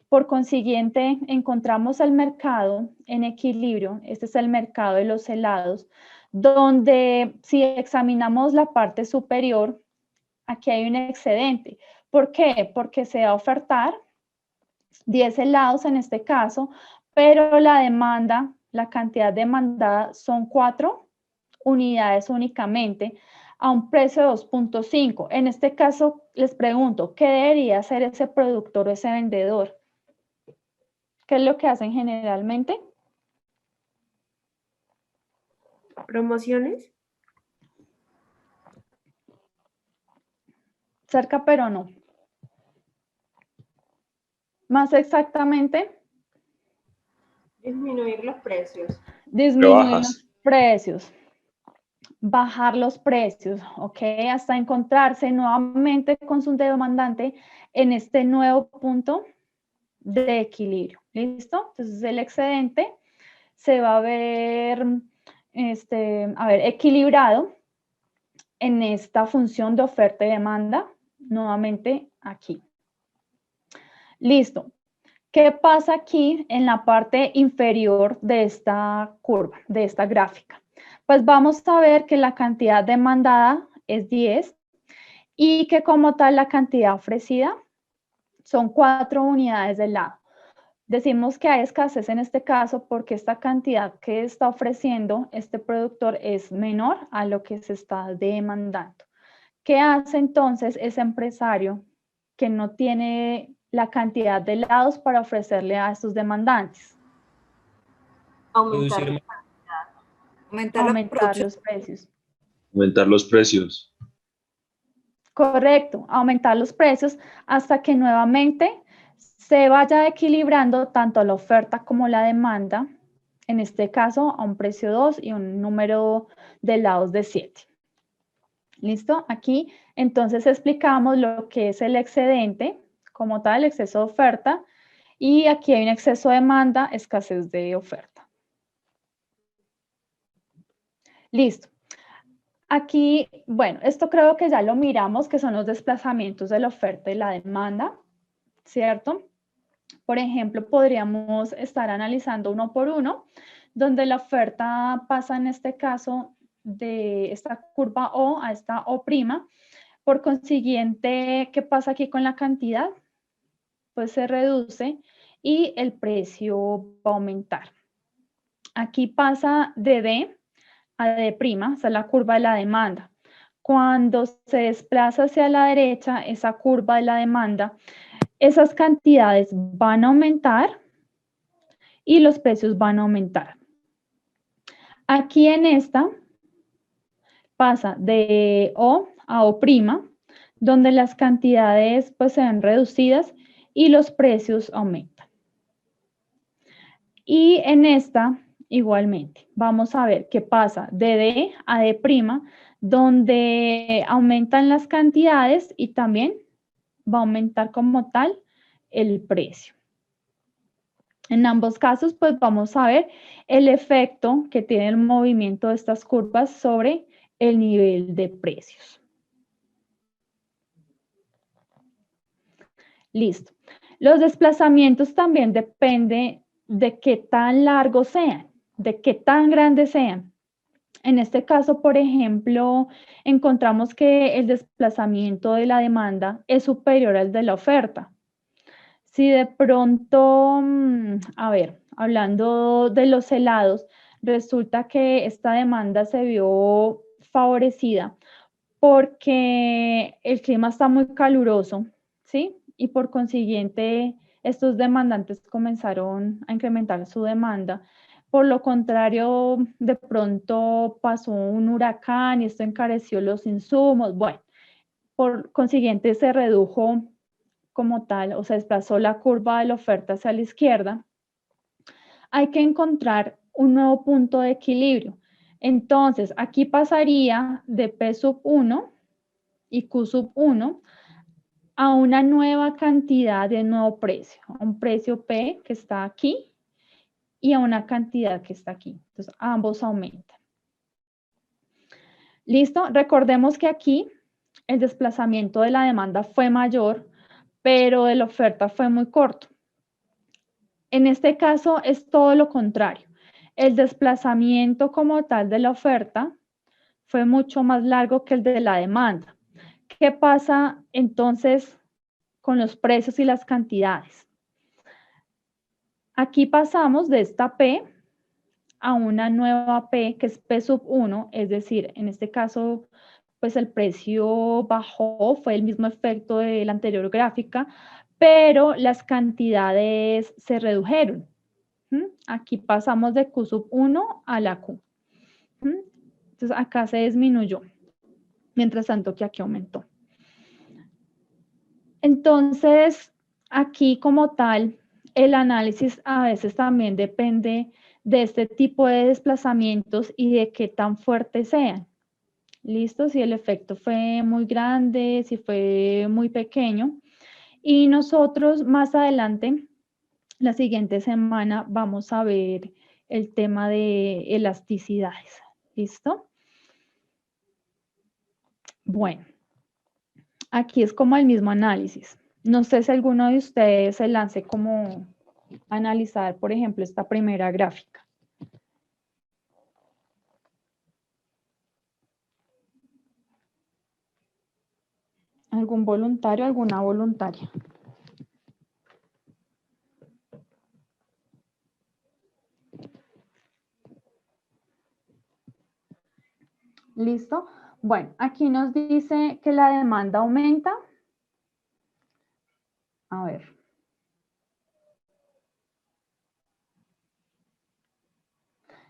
Por consiguiente, encontramos el mercado en equilibrio. Este es el mercado de los helados, donde si examinamos la parte superior, aquí hay un excedente. ¿Por qué? Porque se va a ofertar 10 helados en este caso, pero la demanda, la cantidad demandada son 4 unidades únicamente a un precio de 2.5. En este caso, les pregunto, ¿qué debería hacer ese productor o ese vendedor? ¿Qué es lo que hacen generalmente? ¿Promociones? Cerca, pero no. Más exactamente. Disminuir los precios. Disminuir los precios. Bajar los precios, ¿ok? Hasta encontrarse nuevamente con su demandante en este nuevo punto de equilibrio. ¿Listo? Entonces el excedente se va a ver, equilibrado en esta función de oferta y demanda, nuevamente aquí. Listo. ¿Qué pasa aquí en la parte inferior de esta curva, de esta gráfica? Pues vamos a ver que la cantidad demandada es 10 y que como tal la cantidad ofrecida son 4 unidades de helado. Decimos que hay escasez en este caso porque esta cantidad que está ofreciendo este productor es menor a lo que se está demandando. ¿Qué hace entonces ese empresario que no tiene la cantidad de helados para ofrecerle a sus demandantes? Aumentar los precios. Aumentar los precios. Correcto, aumentar los precios hasta que nuevamente se vaya equilibrando tanto la oferta como la demanda, en este caso a un precio 2 y un número de helados de 7. ¿Listo? Aquí entonces explicamos lo que es el excedente, como tal, exceso de oferta, y aquí hay un exceso de demanda, escasez de oferta. Listo. Aquí, bueno, esto creo que ya lo miramos, que son los desplazamientos de la oferta y la demanda, ¿cierto? Por ejemplo, podríamos estar analizando uno por uno, donde la oferta pasa en este caso de esta curva O a esta O'. Por consiguiente, ¿qué pasa aquí con la cantidad? Pues se reduce y el precio va a aumentar. Aquí pasa de D a D', esa es la curva de la demanda. Cuando se desplaza hacia la derecha, esa curva de la demanda, esas cantidades van a aumentar y los precios van a aumentar. Aquí en esta pasa de O a O', donde las cantidades pues se ven reducidas y los precios aumentan. Y en esta igualmente vamos a ver qué pasa de D a D', donde aumentan las cantidades y también va a aumentar como tal el precio. En ambos casos, pues vamos a ver el efecto que tiene el movimiento de estas curvas sobre el nivel de precios. Listo. Los desplazamientos también dependen de qué tan largos sean, de qué tan grandes sean. En este caso, por ejemplo, encontramos que el desplazamiento de la demanda es superior al de la oferta. Si de pronto, a ver, hablando de los helados, resulta que esta demanda se vio favorecida porque el clima está muy caluroso, ¿sí? Y por consiguiente, estos demandantes comenzaron a incrementar su demanda. Por lo contrario, de pronto pasó un huracán y esto encareció los insumos. Bueno, por consiguiente se redujo como tal, o se desplazó la curva de la oferta hacia la izquierda. Hay que encontrar un nuevo punto de equilibrio. Entonces, aquí pasaría de P1 y Q1 a una nueva cantidad de nuevo precio, a un precio P que está aquí y a una cantidad que está aquí. Entonces, ambos aumentan. ¿Listo? Recordemos que aquí el desplazamiento de la demanda fue mayor, pero de la oferta fue muy corto. En este caso es todo lo contrario. El desplazamiento como tal de la oferta fue mucho más largo que el de la demanda. ¿Qué pasa entonces con los precios y las cantidades? Aquí pasamos de esta P a una nueva P que es P1, es decir, en este caso, pues el precio bajó, fue el mismo efecto de la anterior gráfica, pero las cantidades se redujeron. Aquí pasamos de Q1 a la Q. Entonces acá se disminuyó, mientras tanto que aquí aumentó. Entonces, aquí como tal, el análisis a veces también depende de este tipo de desplazamientos y de qué tan fuertes sean. ¿Listo? Si el efecto fue muy grande, si fue muy pequeño. Y nosotros más adelante, la siguiente semana, vamos a ver el tema de elasticidades. ¿Listo? Bueno, aquí es como el mismo análisis. No sé si alguno de ustedes se lance como a analizar, por ejemplo, esta primera gráfica. ¿Algún voluntario, alguna voluntaria? ¿Listo? Bueno, aquí nos dice que la demanda aumenta. A ver.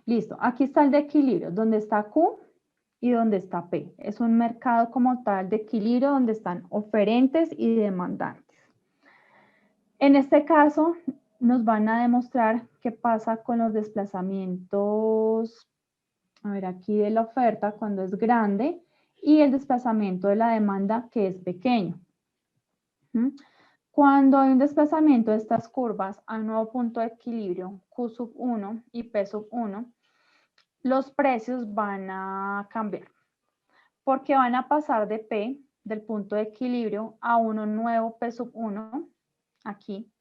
Listo, aquí está el de equilibrio, donde está Q y donde está P. Es un mercado como tal de equilibrio donde están oferentes y demandantes. En este caso, nos van a demostrar qué pasa con los desplazamientos, a ver, aquí de la oferta cuando es grande y el desplazamiento de la demanda que es pequeño. Cuando hay un desplazamiento de estas curvas a un nuevo punto de equilibrio, Q1 y P1, los precios van a cambiar. porque van a pasar de P, del punto de equilibrio, a uno nuevo P sub 1, aquí,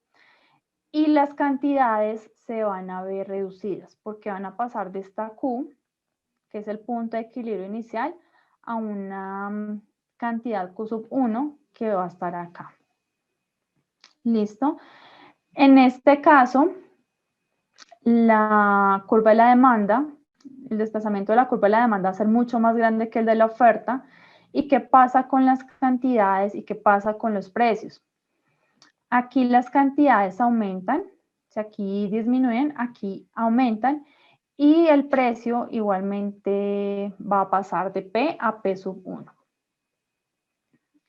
y las cantidades se van a ver reducidas, porque van a pasar de esta Q, que es el punto de equilibrio inicial, a una cantidad Q sub 1 que va a estar acá. ¿Listo? En este caso, la curva de la demanda, el desplazamiento de la curva de la demanda va a ser mucho más grande que el de la oferta. ¿Y qué pasa con las cantidades y qué pasa con los precios? Aquí las cantidades aumentan, o sea, aquí disminuyen, aquí aumentan, y el precio igualmente va a pasar de P a P sub 1.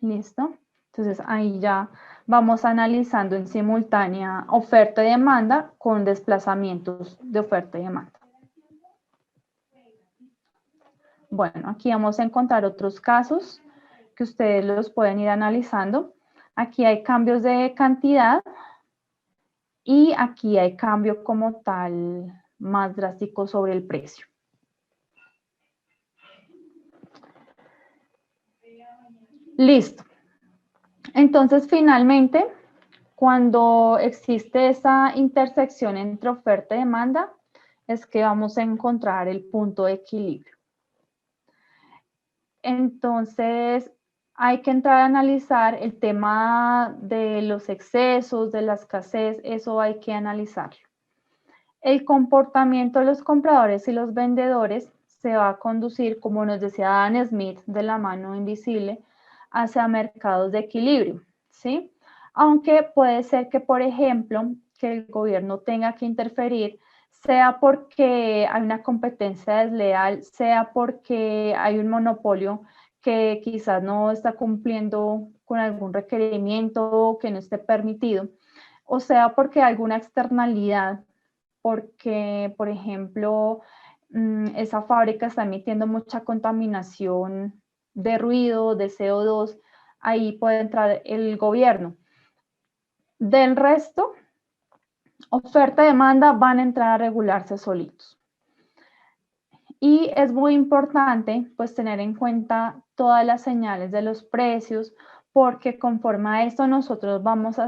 ¿Listo? Entonces ahí ya vamos analizando en simultánea oferta y demanda con desplazamientos de oferta y demanda. Bueno, aquí vamos a encontrar otros casos que ustedes los pueden ir analizando. Aquí hay cambios de cantidad y aquí hay cambio como tal más drástico sobre el precio. Listo. Entonces, finalmente, cuando existe esa intersección entre oferta y demanda, es que vamos a encontrar el punto de equilibrio. Entonces, hay que entrar a analizar el tema de los excesos, de la escasez, eso hay que analizarlo. El comportamiento de los compradores y los vendedores se va a conducir, como nos decía Adam Smith, de la mano invisible, hacia mercados de equilibrio, ¿sí? Aunque puede ser que, por ejemplo, que el gobierno tenga que interferir, sea porque hay una competencia desleal, sea porque hay un monopolio que quizás no está cumpliendo con algún requerimiento que no esté permitido, o sea porque hay alguna externalidad, porque, por ejemplo, esa fábrica está emitiendo mucha contaminación de ruido, de CO2, ahí puede entrar el gobierno. Del resto, oferta y demanda van a entrar a regularse solitos. Y es muy importante pues tener en cuenta todas las señales de los precios, porque conforme a esto nosotros vamos a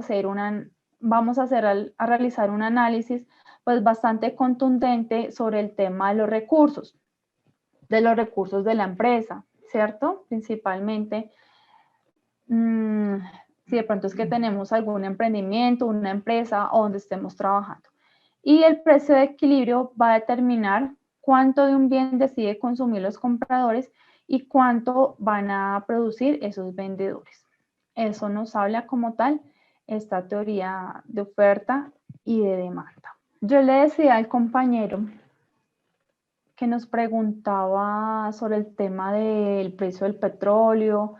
realizar un análisis pues bastante contundente sobre el tema de los recursos de la empresa, ¿cierto? Principalmente, si de pronto es que tenemos algún emprendimiento, una empresa o donde estemos trabajando. Y el precio de equilibrio va a determinar cuánto de un bien decide consumir los compradores y cuánto van a producir esos vendedores. Eso nos habla como tal esta teoría de oferta y de demanda. Yo le decía al compañero que nos preguntaba sobre el tema del precio del petróleo,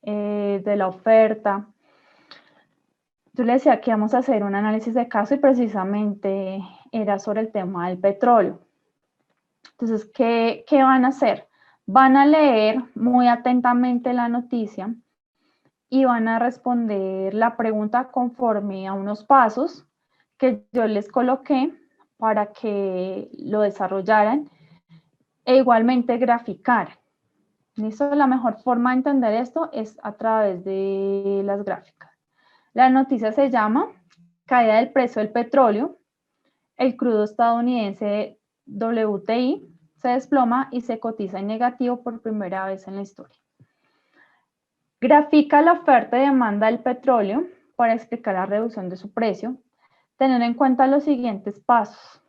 de la oferta. Yo le decía que íbamos a hacer un análisis de caso y precisamente era sobre el tema del petróleo. Entonces, ¿qué van a hacer? Van a leer muy atentamente la noticia y van a responder la pregunta conforme a unos pasos que yo les coloqué para que lo desarrollaran e igualmente graficar. ¿Listo? La mejor forma de entender esto es a través de las gráficas. La noticia se llama Caída del precio del petróleo. El crudo estadounidense WTI se desploma y se cotiza en negativo por primera vez en la historia. Grafica la oferta y demanda del petróleo para explicar la reducción de su precio, teniendo en cuenta los siguientes pasos.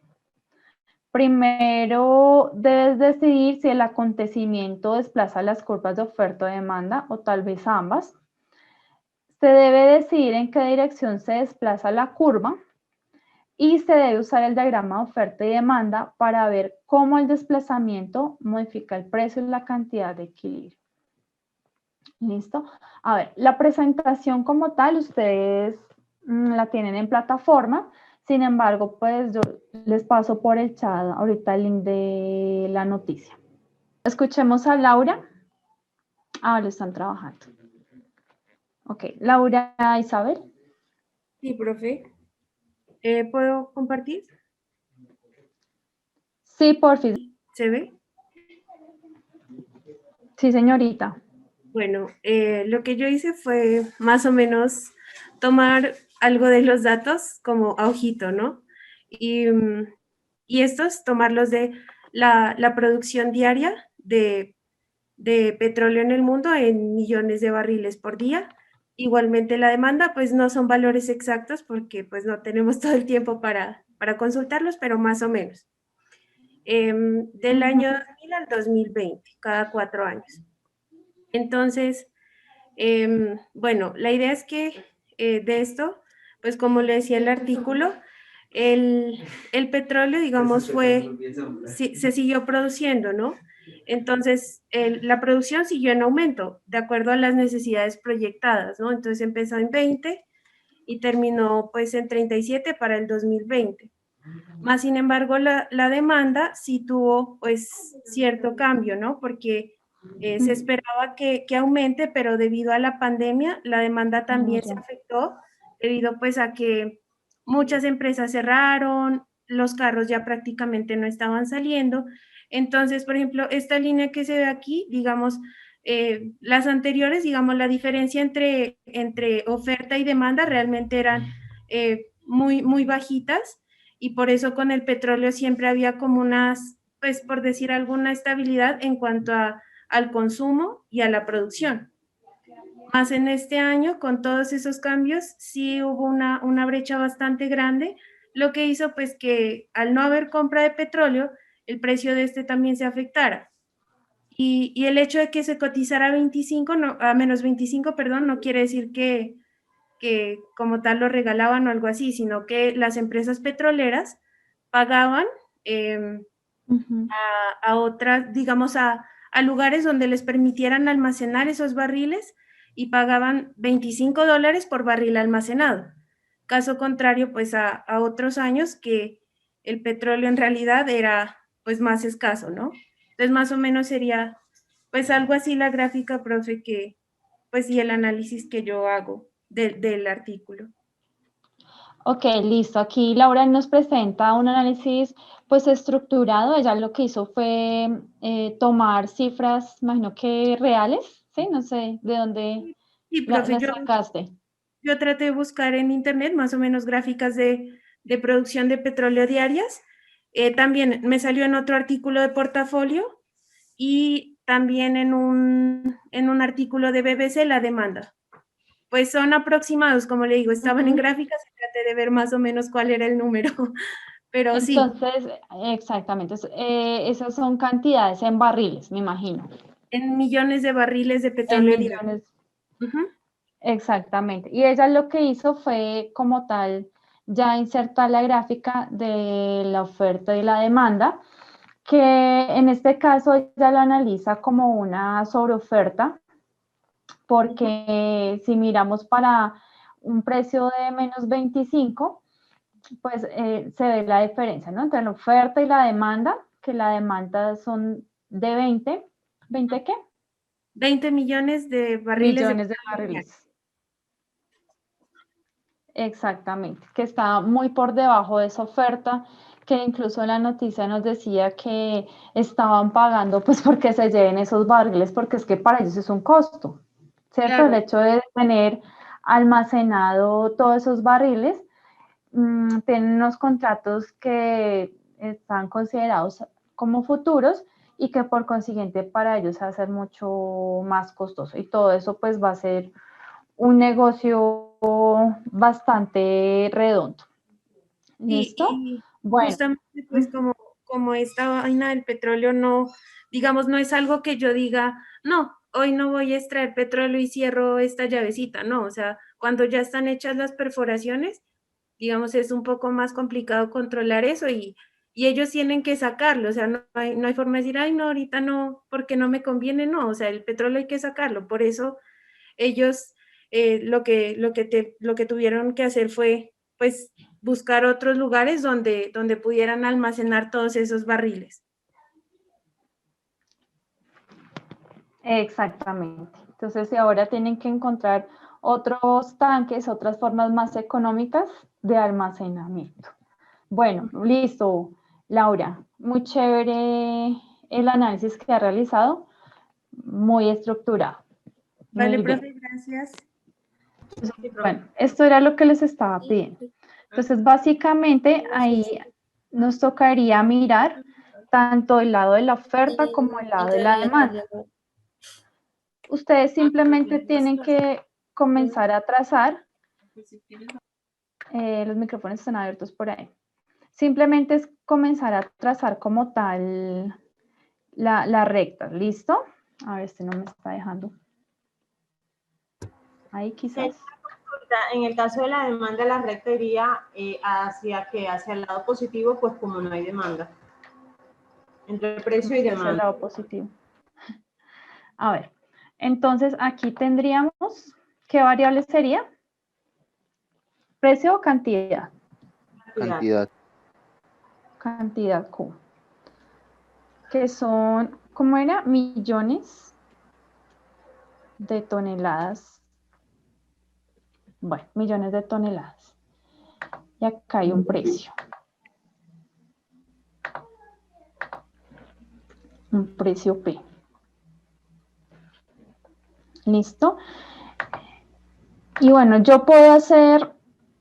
Primero, debes decidir si el acontecimiento desplaza las curvas de oferta o demanda, o tal vez ambas. Se debe decidir en qué dirección se desplaza la curva y se debe usar el diagrama de oferta y demanda para ver cómo el desplazamiento modifica el precio y la cantidad de equilibrio. ¿Listo? A ver, la presentación como tal, ustedes la tienen en plataforma. Sin embargo, pues yo les paso por el chat ahorita el link de la noticia. Escuchemos a Laura. Lo están trabajando. Ok, Laura Isabel. Sí, profe. ¿Puedo compartir? Sí, por fin. ¿Se ve? Sí, señorita. Bueno, lo que yo hice fue más o menos tomar algo de los datos como a ojito, ¿no? Y estos tomarlos de la producción diaria de petróleo en el mundo en millones de barriles por día. Igualmente la demanda, pues no son valores exactos porque pues no tenemos todo el tiempo para consultarlos, pero más o menos. Del año 2000 al 2020, cada 4 años. Entonces, bueno, la idea es que de esto, pues como le decía el artículo, el petróleo, digamos, se siguió produciendo, ¿no? Entonces, la producción siguió en aumento, de acuerdo a las necesidades proyectadas, ¿no? Entonces empezó en 20 y terminó pues en 37 para el 2020. Más sin embargo, la demanda sí tuvo pues cierto cambio, ¿no? Porque se esperaba que aumente, pero debido a la pandemia, la demanda también se afectó, debido pues a que muchas empresas cerraron, los carros ya prácticamente no estaban saliendo. Entonces, por ejemplo, esta línea que se ve aquí, digamos, las anteriores, digamos, la diferencia entre oferta y demanda realmente eran muy bajitas y por eso con el petróleo siempre había como unas, pues por decir alguna estabilidad en cuanto al consumo y a la producción. Más en este año, con todos esos cambios, sí hubo una brecha bastante grande, lo que hizo pues que al no haber compra de petróleo, el precio de este también se afectara. Y el hecho de que se cotizara a menos 25, perdón, no quiere decir que como tal lo regalaban o algo así, sino que las empresas petroleras pagaban a otras, digamos, a lugares donde les permitieran almacenar esos barriles y pagaban $25 por barril almacenado. Caso contrario, pues a otros años que el petróleo en realidad era pues más escaso, ¿no? Entonces más o menos sería pues algo así la gráfica, profe, que pues y el análisis que yo hago del artículo. Ok, listo. Aquí Laura nos presenta un análisis pues estructurado. Ella lo que hizo fue tomar cifras, imagino que reales, ¿sí? No sé de dónde Sí, profe, las sacaste. yo traté de buscar en internet más o menos gráficas de producción de petróleo diarias. También me salió en otro artículo de portafolio y también en un artículo de BBC la demanda. Pues son aproximados, como le digo, estaban en gráficas y traté de ver más o menos cuál era el número, pero sí. Entonces, exactamente, esas son cantidades en barriles, me imagino. En millones de barriles de En petróleo diario. millones. Exactamente. Y ella lo que hizo fue, como tal, ya insertar la gráfica de la oferta y la demanda, que en este caso ella lo analiza como una sobreoferta, porque si miramos para un precio de menos 25, pues se ve la diferencia, ¿no? Entre la oferta y la demanda, que la demanda son de 20, ¿20 qué? 20 millones de barriles Millones de barriles. Exactamente, que está muy por debajo de esa oferta, que incluso la noticia nos decía que estaban pagando pues porque se lleven esos barriles, porque es que para ellos es un costo, ¿cierto? Claro. El hecho de tener almacenado todos esos barriles, tienen unos contratos que están considerados como futuros y que por consiguiente para ellos va a ser mucho más costoso y todo eso pues va a ser un negocio bastante redondo. ¿Listo? Y Bueno. justamente pues como esta vaina del petróleo no, digamos, no es algo que yo diga, no, hoy no voy a extraer petróleo y cierro esta llavecita, no, o sea, cuando ya están hechas las perforaciones, digamos, es un poco más complicado controlar eso y ellos tienen que sacarlo, o sea, no hay forma de decir, ay, no, ahorita no, porque no me conviene, no, o sea, el petróleo hay que sacarlo, por eso ellos lo que tuvieron que hacer fue, pues, buscar otros lugares donde pudieran almacenar todos esos barriles. Exactamente. Entonces, si ahora tienen que encontrar otros tanques, otras formas más económicas de almacenamiento. Bueno, listo, Laura. Muy chévere el análisis que ha realizado. muy estructurado. Vale, Muy bien. profe, gracias. Bueno, esto era lo que les estaba pidiendo. Entonces, básicamente, ahí nos tocaría mirar tanto el lado de la oferta como el lado de la demanda. Ustedes simplemente tienen que comenzar a trazar. Los micrófonos están abiertos por ahí. Simplemente es comenzar a trazar como tal la recta. ¿Listo? A ver, este no me está dejando. Ahí quizás. En el caso de la demanda, la recta iría hacia el lado positivo, pues como no hay demanda. Entre precio y Hacia el demanda. lado positivo. A ver, entonces aquí tendríamos, ¿qué variable sería? ¿Precio o cantidad? Cantidad. Cantidad Q. Que son, ¿cómo era? Millones de toneladas. Bueno, millones de toneladas. Y acá hay un precio. Un precio P. ¿Listo? Y bueno, yo puedo hacer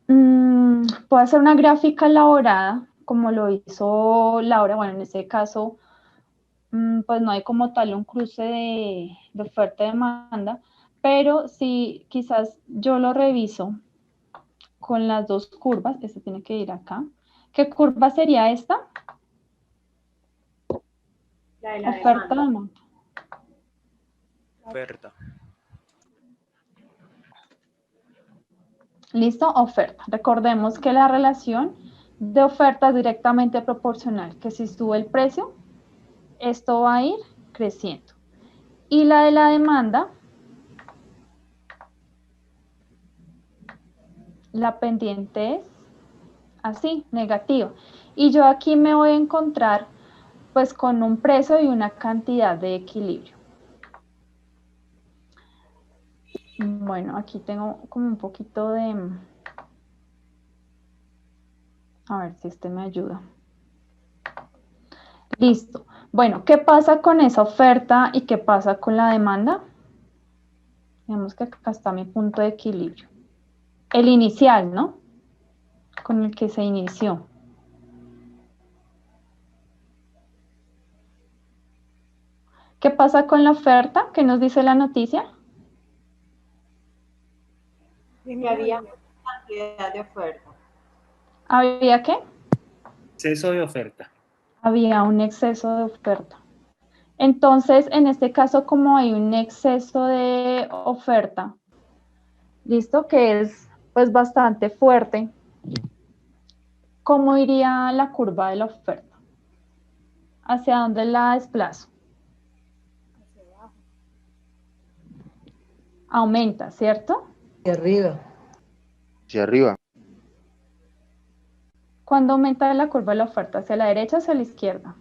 una gráfica elaborada, como lo hizo Laura. Bueno, en este caso, pues no hay como tal un cruce de oferta y demanda, pero si quizás yo lo reviso con las dos curvas, este tiene que ir acá. ¿Qué curva sería esta? La de la Oferta o demanda. demanda. Oferta. ¿Listo? Oferta. Recordemos que la relación de oferta es directamente proporcional, que si sube el precio, esto va a ir creciendo. Y la de la demanda, la pendiente es así, negativa. Y yo aquí me voy a encontrar pues con un precio y una cantidad de equilibrio. Bueno, aquí tengo como un poquito de... A ver si este me ayuda. Listo. Bueno, ¿qué pasa con esa oferta y qué pasa con la demanda? Digamos que acá está mi punto de equilibrio. El inicial, ¿no? Con el que se inició. ¿Qué pasa con la oferta? ¿Qué nos dice la noticia? Que había cantidad de oferta. ¿Había qué? Exceso de oferta. Había un exceso de oferta. Entonces, en este caso, como hay un exceso de oferta, ¿listo? Que es pues bastante fuerte. ¿Cómo iría la curva de la oferta? ¿Hacia dónde la desplazo? Aumenta, ¿cierto? Hacia arriba. Hacia arriba. ¿Cuándo aumenta la curva de la oferta? ¿Hacia la derecha o hacia la izquierda?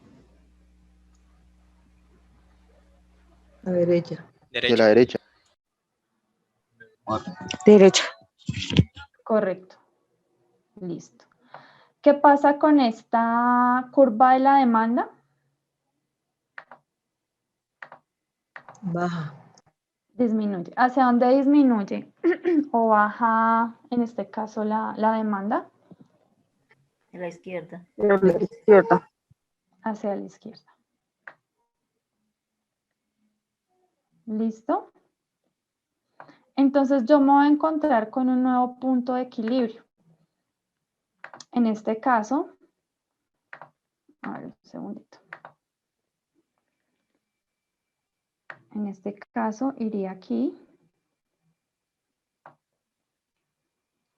A la derecha. Hacia la derecha. Derecha. Correcto. Listo. ¿Qué pasa con esta curva de la demanda? Baja. Disminuye. ¿Hacia dónde disminuye? ¿O baja, en este caso, la demanda? A la izquierda. Hacia la izquierda. ¿Listo? Entonces yo me voy a encontrar con un nuevo punto de equilibrio. En este caso, a ver, un segundito. En este caso iría aquí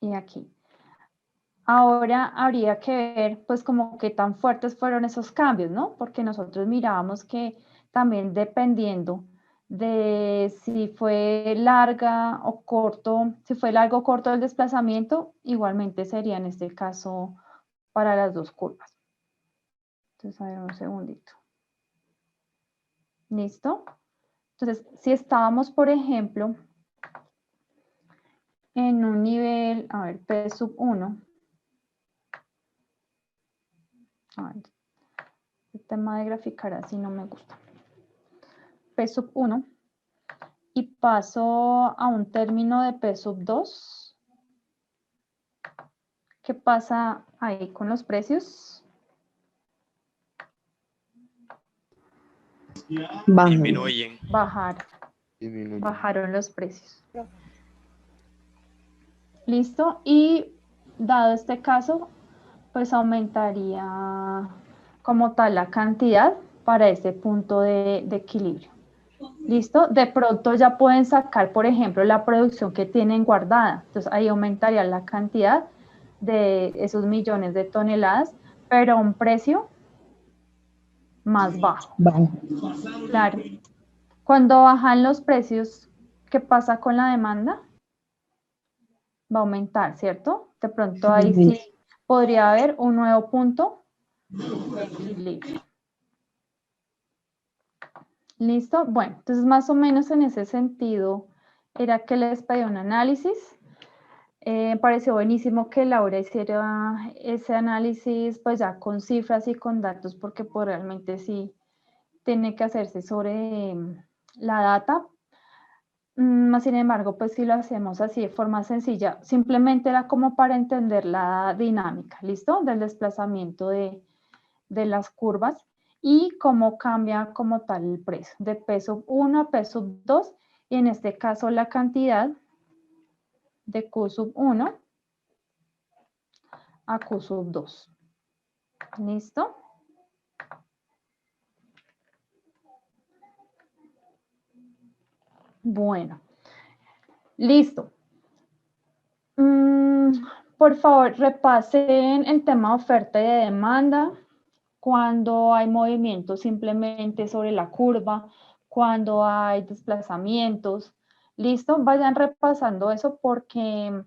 y aquí. Ahora habría que ver, pues, como qué tan fuertes fueron esos cambios, ¿no? Porque nosotros mirábamos que también dependiendo de si fue larga o corto, si fue largo o corto el desplazamiento, igualmente sería en este caso para las dos curvas. Entonces, a ver, un segundito. ¿Listo? Entonces, si estábamos, por ejemplo, en un nivel, a ver, P sub 1. A ver, el tema de graficar así no me gusta. P sub 1 y paso a un término de P sub 2, ¿qué pasa ahí con los precios? Disminuyen. Bajaron los precios. Listo, y dado este caso, pues aumentaría como tal la cantidad para ese punto de equilibrio. ¿Listo? De pronto ya pueden sacar, por ejemplo, la producción que tienen guardada. Entonces ahí aumentaría la cantidad de esos millones de toneladas, pero a un precio más bajo. Claro. Cuando bajan los precios, ¿qué pasa con la demanda? Va a aumentar, ¿cierto? De pronto ahí sí podría haber un nuevo punto de equilibrio. ¿Listo? Bueno, entonces más o menos en ese sentido era que les pedí un análisis. Me pareció buenísimo que Laura hiciera ese análisis pues ya con cifras y con datos porque pues realmente sí tiene que hacerse sobre la data. Sin embargo, pues si lo hacemos así de forma sencilla, simplemente era como para entender la dinámica, ¿listo? Del desplazamiento de las curvas y cómo cambia como tal el precio, de P sub 1 a P sub 2, y en este caso la cantidad de Q sub 1 a Q sub 2. ¿Listo? Bueno, listo. Por favor, repasen el tema de oferta y de demanda, cuando hay movimientos simplemente sobre la curva, cuando hay desplazamientos. ¿Listo? Vayan repasando eso porque,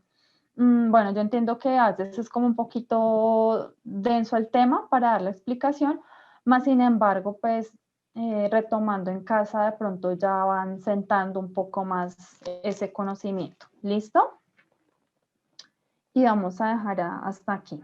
bueno, yo entiendo que a veces es como un poquito denso el tema para dar la explicación, más sin embargo, pues retomando en casa de pronto ya van sentando un poco más ese conocimiento. ¿Listo? Y vamos a dejar hasta aquí.